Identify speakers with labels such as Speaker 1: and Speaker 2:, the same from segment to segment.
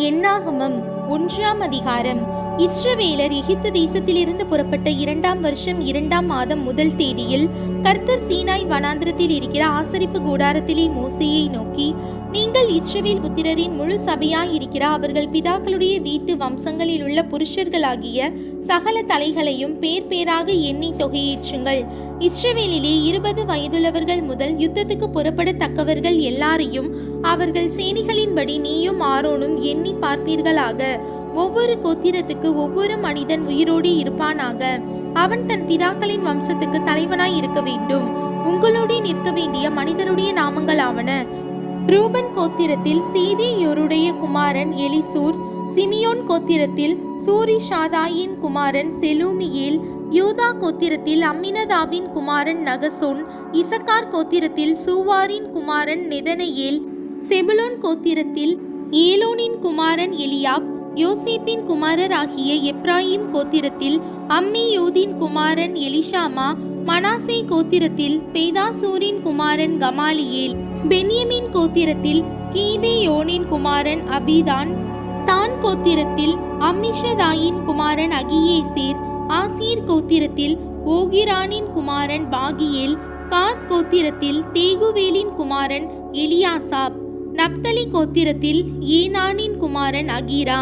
Speaker 1: என்னாகமம் 1ஆம் அதிகாரம். இஸ்ரவேலர் எகிப்து தேசத்திலிருந்து புறப்பட்ட 2ஆம் வருஷம் 2ஆம் மாதம் முதல் தேதியில் கர்த்தர் சீனாய் வனாந்திரத்தில் இருக்கிற ஆசரிப்பு கூடாரத்திலே மோசேயை நோக்கி, நீங்கள் இஸ்ரவேல் புத்திரரின் முழு சபையாய் இருக்கிற அவர்கள் பிதாக்களுடைய வீட்டு வம்சங்களில் உள்ள புருஷர்களாகிய சகல தலைகளையும் பேர் பேராக எண்ணி தொகையேற்றுங்கள். இஸ்ரவேலிலே 20 வயதுள்ளவர்கள் முதல் யுத்தத்துக்கு புறப்படத்தக்கவர்கள் எல்லாரையும் அவர்கள் சேனிகளின்படி நீயும் ஆரோனும் எண்ணி பார்ப்பீர்களாக. ஒவ்வொரு கோத்திரத்துக்கு ஒவ்வொரு மனிதன் உயிரோடு இருப்பானாக. அவன் தன் பிதாக்களின் வம்சத்துக்கு தலைவனாய் இருக்க வேண்டும். உங்களோடு நிற்க வேண்டிய மனிதருடைய நாமங்களாவன: ரூபன் கோத்திரத்தில் சேதேயோருடைய குமாரன் எலிசூர், சிமியோன் கோத்திரத்தில் சூரிஷாதாயின் குமாரன் செலூமியேல், யூதா கோத்திரத்தில் அம்மினதாவின் குமாரன் நகசோன், இசக்கார் கோத்திரத்தில் சூவாரின் குமாரன் நெதனெயேல், செபுலோன் கோத்திரத்தில் ஏலோனின் குமாரன் எலியாப், யோசேப்பின் குமாரர் ஆகிய எப்ராயிம் கோத்திரத்தில் அம்மியூதின் குமாரன் எலிஷாமா, மனாசே கோத்திரத்தில் பேதாசூரின் குமாரன் கமாலியேல், பென்யமின் கோத்திரத்தில் கீதேயோனின் குமாரன் அபிதான், தான் கோத்திரத்தில் அம்மிஷதாயின் குமாரன் அகியேசேர், ஆசீர் கோத்திரத்தில் ஓகிரானின் குமாரன் பாகியேல், காத் கோத்திரத்தில் தேகுவேலின் குமாரன் எலியாசாப், நப்தலி கோத்திரத்தில் ஏனானின் குமாரன் அகீரா.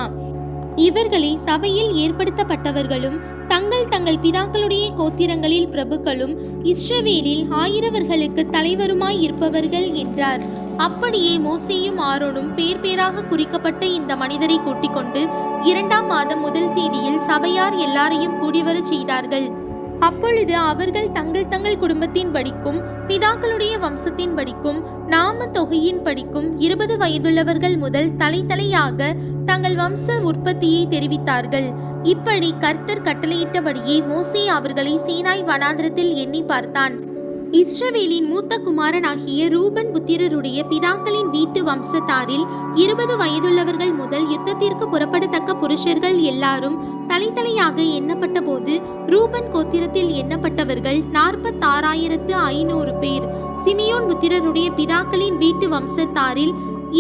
Speaker 1: இவர்களை சபையில் ஏற்படுத்தப்பட்டவர்களும் தங்கள் தங்கள் பிதாக்களுடைய கோத்திரங்களில் பிரபுக்களும் இஸ்ரவேலில் 1000 தலைவருமாய் இருப்பவர்கள் என்றார். அப்படியே மோசேயும் ஆரோனும் பேர் பேராக குறிக்கப்பட்ட இந்த மனிதரை கூட்டிக் கொண்டு 2ஆம் மாதம் முதல் தேதியில் சபையார் எல்லாரையும் கூடிவரச் செய்தார்கள். அப்பொழுது அவர்கள் தங்கள் தங்கள் குடும்பத்தின் படிக்கும் பிதாக்களுடைய வம்சத்தின் படிக்கும் நாம தொகையின் படிக்கும் 20 வயதுள்ளவர்கள் முதல் தலையாக தங்கள் வம்ச உற்பத்தியை தெரிவித்தார்கள். இப்படி கர்த்தர் கட்டளையிட்டபடியே மோசே அவர்களை சீனாய் வனாந்திரத்தில் எண்ணி பார்த்தான். இஸ்ரவேலின் மூத்த குமாரனாகிய ரூபன் புத்திரருடைய பிதாக்களின் வீட்டு வம்சத்தாரில் 20 வயதுள்ளவர்கள் முதல் யுத்தத்திற்கு புறப்படத்தக்க புருஷர்கள் எல்லாரும் தலையாக எண்ணப்பட்ட போது ரூபன் கோத்திரத்தில் எண்ணப்பட்டவர்கள் 46,500 பேர். சிமியோன் புத்திரருடைய பிதாக்களின் வீட்டு வம்சத்தாரில்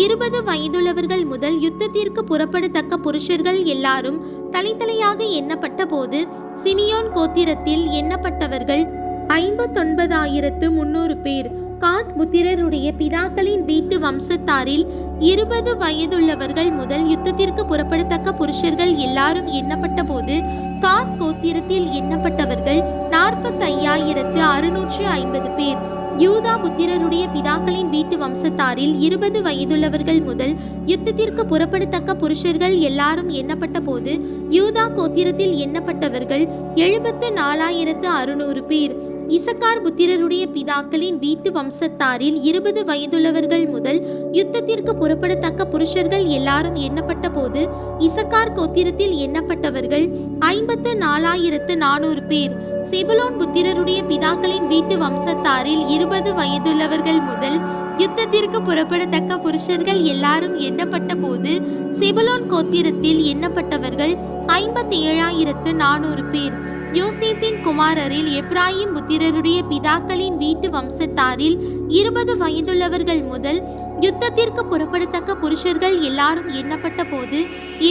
Speaker 1: 20 வயதுள்ளவர்கள் முதல் யுத்தத்திற்கு புறப்படத்தக்க புருஷர்கள் எல்லாரும் தலையாக எண்ணப்பட்ட போது சிமியோன் கோத்திரத்தில் எண்ணப்பட்டவர்கள் 59,300 பேர். காத் புத்திரருடைய பிதாக்களின் வீட்டு வம்சத்தாரில் 20 வயதுள்ளவர்கள் முதல் யுத்தத்திற்கு புறப்படத்தக்க புருஷர்கள் எல்லாரும் எண்ணப்பட்ட போது காத் கோத்திரத்தில் எண்ணப்பட்டவர்கள் 45,650 பேர். யூதா புத்திரருடைய பிதாக்களின் வீட்டு வம்சத்தாரில் 20 வயதுள்ளவர்கள் முதல் யுத்தத்திற்கு புறப்படத்தக்க புருஷர்கள் எல்லாரும் எண்ணப்பட்ட போது யூதா கோத்திரத்தில் எண்ணப்பட்டவர்கள் 74,600 பேர். இசக்கார் புத்திரருடைய பிதாக்களின் வீட்டு வம்சத்தாரில் 20 வயதுள்ளவர்கள் முதல் யுத்தத்திற்கு புறப்படத்தக்க புருஷர்கள் எல்லாரும் எண்ணப்பட்ட போது இசக்கார் கோத்திரத்தில் எண்ணப்பட்டவர்கள் 54,400 பேர். செபுலோன் புத்திரருடைய பிதாக்களின் வீட்டு வம்சத்தாரில் 20 வயதுள்ளவர்கள் முதல் யுத்தத்திற்கு புறப்படத்தக்க புருஷர்கள் எல்லாரும் எண்ணப்பட்ட போது செபுலோன் கோத்திரத்தில் எண்ணப்பட்டவர்கள் 57,400 பேர். யோசேப்பின் குமாரரில் எப்ராயிம் புத்திரருடைய பிதாக்களின் வீட்டு வம்சத்தாரில் 20 வயதுள்ளவர்கள் முதல் யுத்தத்திற்கு புறப்படத்தக்க புருஷர்கள் எல்லாரும் எண்ணப்பட்ட போது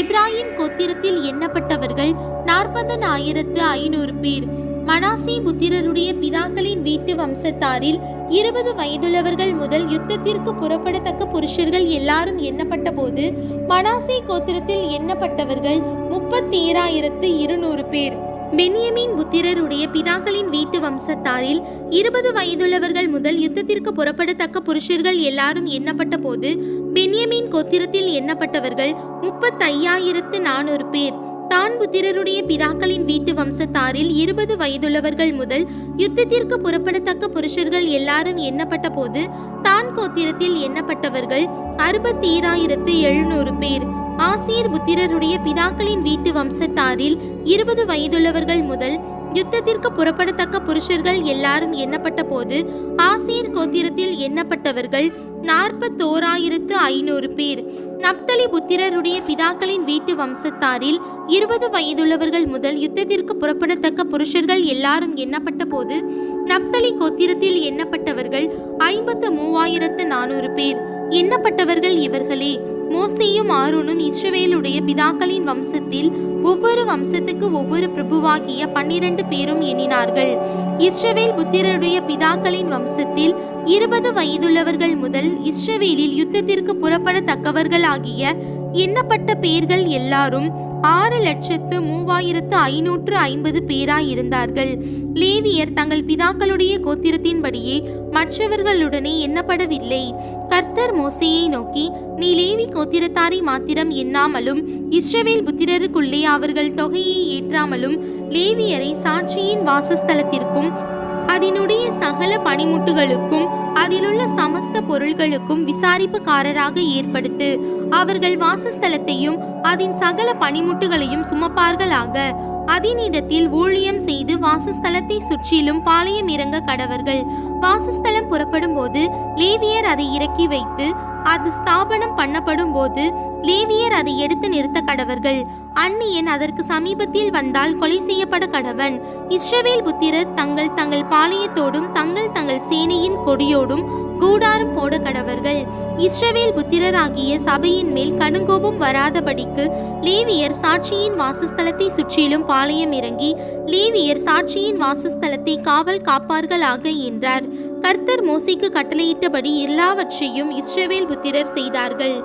Speaker 1: எப்ராயிம் கோத்திரத்தில் எண்ணப்பட்டவர்கள் 40,500 பேர். மனாசே புத்திரருடைய பிதாக்களின் வீட்டு வம்சத்தாரில் 20 வயதுள்ளவர்கள் முதல் யுத்தத்திற்கு புறப்படத்தக்க புருஷர்கள் எல்லாரும் எண்ணப்பட்ட போது மனாசே கோத்திரத்தில் எண்ணப்பட்டவர்கள் 37,200 பேர். பென்யமின் புத்திரருடைய பிதாக்களின் வீட்டு வம்சத்தாரில் 20 வயதுள்ளவர்கள் முதல் யுத்தத்திற்கு புறப்படத்தக்க புருஷர்கள் எல்லாரும் எண்ணப்பட்ட போது பென்யமின் கோத்திரத்தில் எண்ணப்பட்டவர்கள் 35,400 பேர். தான் புத்திரருடைய பிதாக்களின் வீட்டு வம்சத்தாரில் 20 வயதுள்ளவர்கள் முதல் யுத்தத்திற்கு புறப்படத்தக்க புருஷர்கள் எல்லாரும் எண்ணப்பட்ட போது தான் கோத்திரத்தில் எண்ணப்பட்டவர்கள் 61,700 பேர். ஆசீர் புத்திரருடைய பிதாக்களின் வீட்டு வம்சத்தாரில் 20 வயதுள்ளவர்கள் முதல் யுத்தத்திற்கு புறப்படத்தக்க புருஷர்கள் எல்லாரும் எண்ணப்பட்ட போது ஆசீர் கோத்திரத்தில் எண்ணப்பட்டவர்கள் 41,500 பேர். நப்தலி புத்திரருடைய பிதாக்களின் வீட்டு வம்சத்தாரில் 20 வயதுள்ளவர்கள் முதல் யுத்தத்திற்கு புறப்படத்தக்க புருஷர்கள் எல்லாரும் எண்ணப்பட்ட போது நப்தலி கோத்திரத்தில் எண்ணப்பட்டவர்கள் 53,400 பேர். எண்ணப்பட்டவர்கள் இவர்களே: மோசேயும் ஆரோனும் இஸ்ரவேலுடைய பிதாக்களின் வம்சத்தில் ஒவ்வொரு வம்சத்துக்கு ஒவ்வொரு பிரபுவாகிய 12 பேரும் எண்ணினார்கள். இஸ்ரவேல் புத்திரருடைய பிதாக்களின் வம்சத்தில் 20 வயதுள்ளவர்கள் முதல் இஸ்ரவேலில் யுத்தத்திற்கு புறப்படத்தக்கவர்கள் ஆகிய எண்ணப்பட்ட பேர்கள் எல்லாரும் 6,3550 பேராயிருந்தார்கள். லேவியர் தங்கள் பிதாக்களுடைய கோத்திரத்தின்படியே மற்றவர்களுடனே எண்ணப்படவில்லை. கர்த்தர் மோசேயை நோக்கி, நீ லேவி கோத்திரத்தாரை மாத்திரம் எண்ணாமலும் இஸ்ரவேல் புத்திரருக்குள்ளே அவர்கள் தொகையை ஏற்றாமலும் லேவியரை சாட்சியின் வாசஸ்தலத்திற்கும் அதனுடைய சகல பணிமுட்டுகளுக்கும் அதிலுள்ள சமஸ்த பொருள்களுக்கும் விசாரிப்புக்காரராக ஏற்படுத்து. அவர்கள் வாசஸ்தலத்தையும் அதன் சகல பணிமுட்டுகளையும் சுமப்பார்களாக. அதனிடத்தில் ஊழியம் செய்து வாசஸ்தலத்தை சுற்றிலும் பாளையம் இறங்க கடவர்கள். வாசஸ்தலம் புறப்படும் போது லேவியர் அதை இறக்கி வைத்து அது ஸ்தாபனம் பண்ணப்படும் போது லேவியர் அதை எடுத்து நிறுத்த கடவர்கள். அந்நியன் அதற்கு சமீபத்தில் வந்தால் கொலை செய்யப்பட கடவன். இஸ்ரவேல் புத்திரர் தங்கள் தங்கள் பாளையத்தோடும் தங்கள் தங்கள் சேனையின் கொடியோடும் கூடாரம் போட கடவர்கள். இஸ்ரவேல் புத்திரராகிய சபையின் மேல் கடுங்கோபம் வராதபடிக்கு லேவியர் சாட்சியின் வாசஸ்தலத்தை சுற்றிலும் பாளையம் இறங்கி லேவியர் சாட்சியின் வாசஸ்தலத்தை காவல் காப்பார்களாக என்றார். கர்த்தர் மோசேக்கு கட்டளையிட்டபடி எல்லாவற்றையும் இஸ்ரவேல் புத்திரர் செய்தார்கள்.